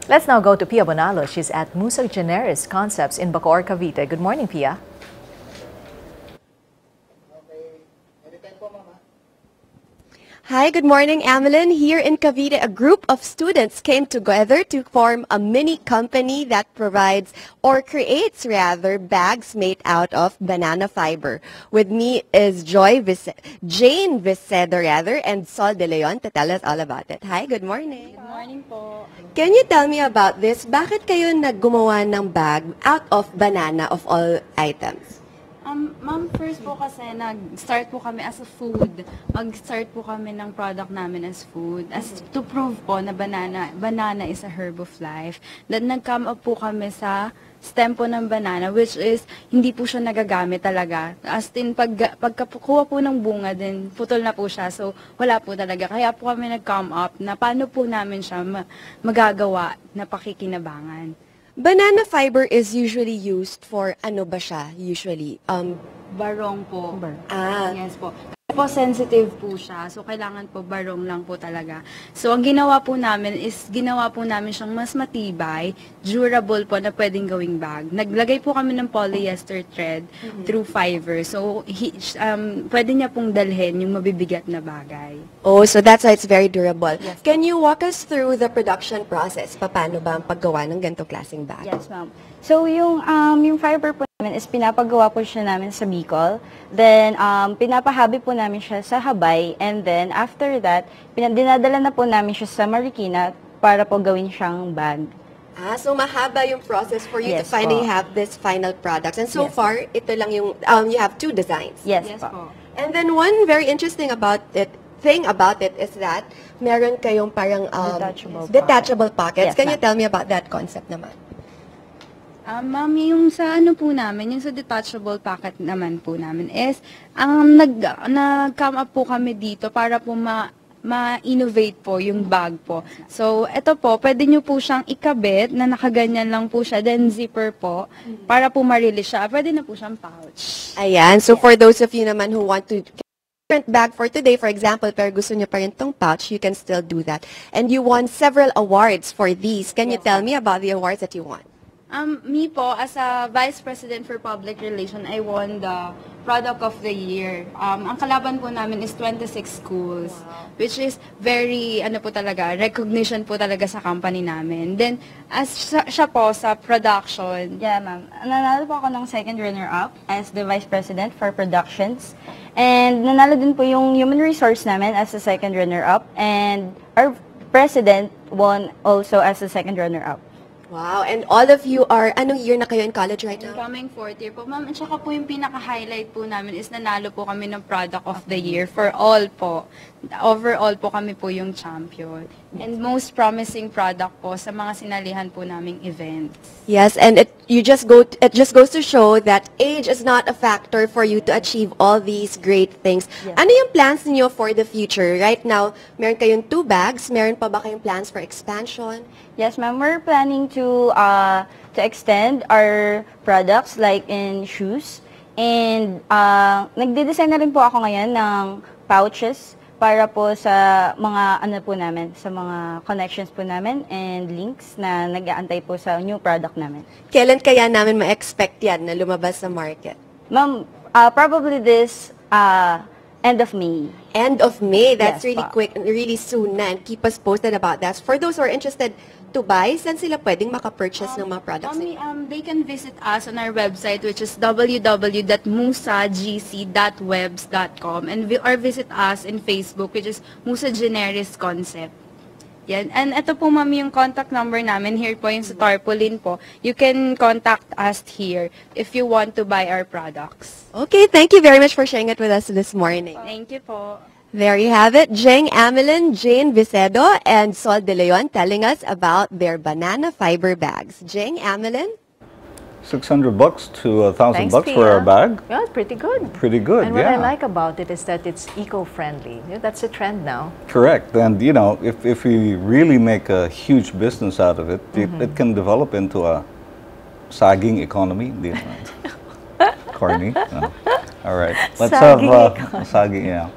Let's now go to Pia Bonalo. She's at Musa Generis Concepts in Bacoor, Cavite. Good morning, Pia. Hi, good morning, Amelin. Here in Cavite, a group of students came together to form a mini company that provides, or creates rather, bags made out of banana fiber. With me is Jane Vicedo rather, and Sol De Leon to tell us all about it. Hi, good morning. Good morning po. Can you tell me about this? Bakit kayo naggumawa ng bag out of banana of all items? Ma'am, first po kasi nag-start po kami as a food. Mag-start po kami ng product namin as food. As to prove po na banana is a herb of life. Then nag-come up po kami sa stem po ng banana, which is hindi po siya nagagamit talaga. As in, pagkakuha po ng bunga, then putol na po siya. So, wala po talaga. Kaya po kami nag-come up na paano po namin siya magagawa na pakikinabangan. Banana fiber is usually used for ano ba siya usually? Barong po. Ah. Yes po. Kasi po sensitive po siya. So, kailangan po barong lang po talaga. So, ang ginawa po namin is, ginawa po namin siyang mas matibay, durable po na pwedeng gawing bag. Naglagay po kami ng polyester thread through fiber. So, pwede niya pong dalhin yung mabibigat na bagay. Oh, so that's why it's very durable. Yes. Can you walk us through the production process? Paano ba ang paggawa ng ganito klaseng bag? Yes, ma'am. So, yung fiber po namin is pinapagawa po siya namin sa Bicol. Then, pinapahabi po namin siya sa Habay. And then, after that, dinadala na po namin siya sa Marikina para po gawin siyang bag. Ah, so mahaba yung process for you to Yes, finally po. have this final product. And so Yes. far, ito lang yung, you have 2 designs. Yes, Yes po. po. And then one very interesting thing about it is that meron kayong parang detachable pockets. Yes, Can you ma'am. tell me about that concept naman? Ma'am, yung sa ano po namin, yung sa detachable packet naman po namin is, nag-come up po kami dito para po ma-innovate po yung bag po. So, ito po, pwede nyo po siyang ikabit na nakaganyan lang po siya, then zipper po, para po ma-release siya. Pwede na po siyang pouch. Ayan. So for those of you naman who want to different bag for today, for example, pero gusto nyo pa rin tong pouch, you can still do that. And you won several awards for these. Can you tell me about the awards that you won? Me po, as a Vice President for Public Relations, I won the Product of the Year. Ang kalaban po namin is 26 schools, which is very, recognition po talaga sa company namin. Then, as siya po sa production, Yeah, ma'am. Nanalo po ako ng second runner-up as the Vice President for Productions. And nanalo din po yung Human Resource namin as the second runner-up. And our President won also as the second runner-up. Wow. And all of you are, anong year na kayo in college right now? coming 4th year po, ma'am. At saka po yung pinaka-highlight po namin is nanalo po kami ng Product of the Year for all po. Overall po kami po yung champion. And most promising product po sa mga sinalihan po naming events. Yes, and it just goes to show that age is not a factor for you to achieve all these great things. Yes. Ano yung plans niyo for the future? Right now, meron kayong 2 bags. Meron pa ba kayong plans for expansion? Yes, ma'am. We're planning to extend our products like in shoes. And nagde-design na rin po ako ngayon ng pouches para po sa mga po namin, sa mga connections po namin and links na nag-aantay po sa new product namin. Kailan kaya namin ma-expect yan na lumabas sa market? Ma'am, probably this end of May. End of May. That's Yes, really pa. quick and really soon na. And keep us posted about that. For those who are interested to buy, saan sila pwedeng maka-purchase ng mga products? Mommy, they can visit us on our website, which is www.musagc.webs.com, or visit us in Facebook, which is Musa Generis Concept. Yan. And ito po, ma'am, yung contact number namin. Here po yung sa tarpaulin po. You can contact us here if you want to buy our products. Okay, thank you very much for sharing it with us this morning. Thank you po. There you have it, Jeng Amelin, Jane Vicedo, and Sol De Leon telling us about their banana fiber bags. Jeng Amelin? $600 to $1,000 Thanks, for our Pia. bag. Yeah, pretty good. Pretty good, And what yeah. I like about it is that it's eco-friendly. Yeah, that's a trend now. Correct. And you know, if we really make a huge business out of it, it can develop into a sagging economy. Corny. No. All right. Let's Sagging have sagging. Yeah.